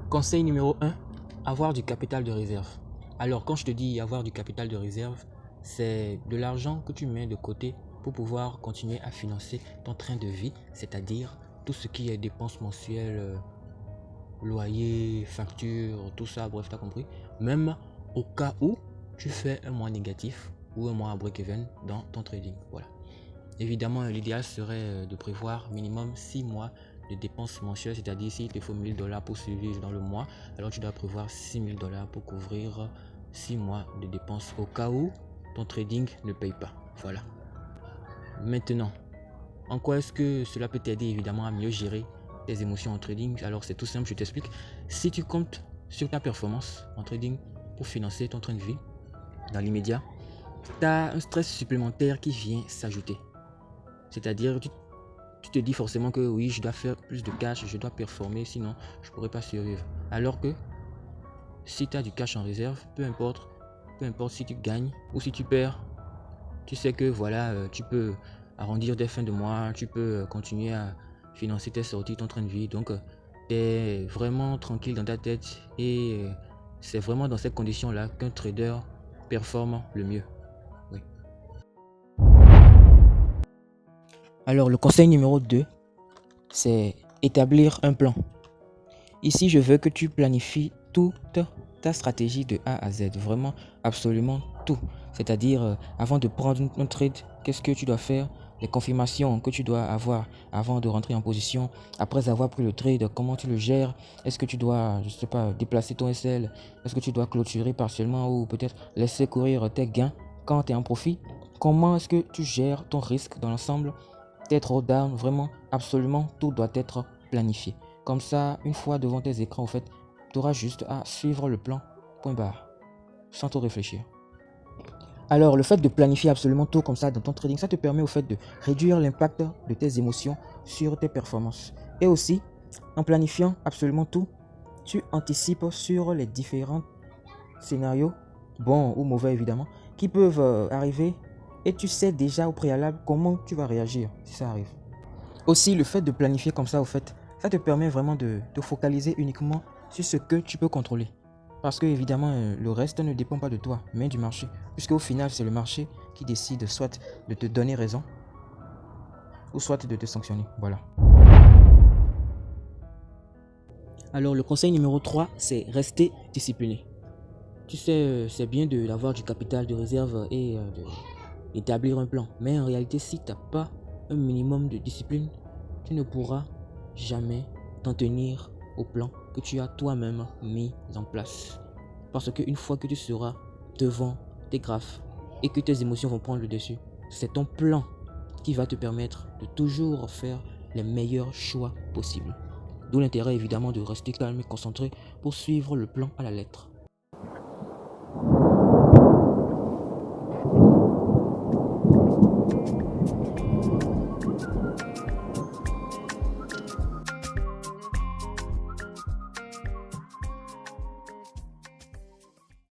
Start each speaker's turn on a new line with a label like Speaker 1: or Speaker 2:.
Speaker 1: Conseil numéro 1, avoir du capital de réserve. Alors, quand je te dis avoir du capital de réserve, c'est de l'argent que tu mets de côté pour pouvoir continuer à financer ton train de vie, c'est-à-dire tout ce qui est dépenses mensuelles, loyer, facture, tout ça, bref, tu as compris. Même au cas où tu fais un mois négatif ou un mois à break-even dans ton trading. Voilà. Évidemment, l'idéal serait de prévoir minimum 6 mois de dépenses mensuelles, c'est-à-dire s'il te faut 1000 dollars pour survivre dans le mois, alors tu dois prévoir 6000 dollars pour couvrir 6 mois de dépenses au cas où ton trading ne paye pas. Voilà. Maintenant, en quoi est-ce que cela peut t'aider évidemment à mieux gérer tes émotions en trading? Alors c'est tout simple, je t'explique. Si tu comptes sur ta performance en trading pour financer ton train de vie dans l'immédiat, tu as un stress supplémentaire qui vient s'ajouter. C'est-à-dire, tu te dis forcément que oui, je dois faire plus de cash, je dois performer, sinon je ne pourrais pas survivre. Alors que si tu as du cash en réserve, peu importe si tu gagnes ou si tu perds, tu sais que voilà, tu peux arrondir des fins de mois, tu peux continuer à financer tes sorties, ton train de vie. Donc, tu es vraiment tranquille dans ta tête et c'est vraiment dans ces conditions-là qu'un trader performe le mieux. Oui. Alors, le conseil numéro 2, c'est établir un plan. Ici, je veux que tu planifies toute ta stratégie de A à Z, vraiment absolument tout. C'est-à-dire, avant de prendre un trade, qu'est-ce que tu dois faire, les confirmations que tu dois avoir avant de rentrer en position, après avoir pris le trade, comment tu le gères, est-ce que tu dois, je sais pas, déplacer ton SL, est-ce que tu dois clôturer partiellement ou peut-être laisser courir tes gains quand tu es en profit, comment est-ce que tu gères ton risque dans l'ensemble, tes drawdowns, vraiment absolument tout doit être planifié. Comme ça, une fois devant tes écrans, en fait, tu auras juste à suivre le plan, point barre, sans trop réfléchir. Alors, le fait de planifier absolument tout comme ça dans ton trading, ça te permet au fait de réduire l'impact de tes émotions sur tes performances. Et aussi, en planifiant absolument tout, tu anticipes sur les différents scénarios, bons ou mauvais évidemment, qui peuvent arriver et tu sais déjà au préalable comment tu vas réagir si ça arrive. Aussi, le fait de planifier comme ça, au fait, ça te permet vraiment de te focaliser uniquement sur ce que tu peux contrôler. Parce que évidemment, le reste ne dépend pas de toi, mais du marché. Puisque au final, c'est le marché qui décide soit de te donner raison, ou soit de te sanctionner. Voilà. Alors, le conseil numéro 3, c'est rester discipliné. Tu sais, c'est bien d'avoir du capital de réserve et d'établir un plan. Mais en réalité, si tu n'as pas un minimum de discipline, tu ne pourras jamais t'en tenir au plan que tu as toi-même mis en place. Parce qu'une fois que tu seras devant tes graphes et que tes émotions vont prendre le dessus, c'est ton plan qui va te permettre de toujours faire les meilleurs choix possibles. D'où l'intérêt évidemment de rester calme et concentré pour suivre le plan à la lettre.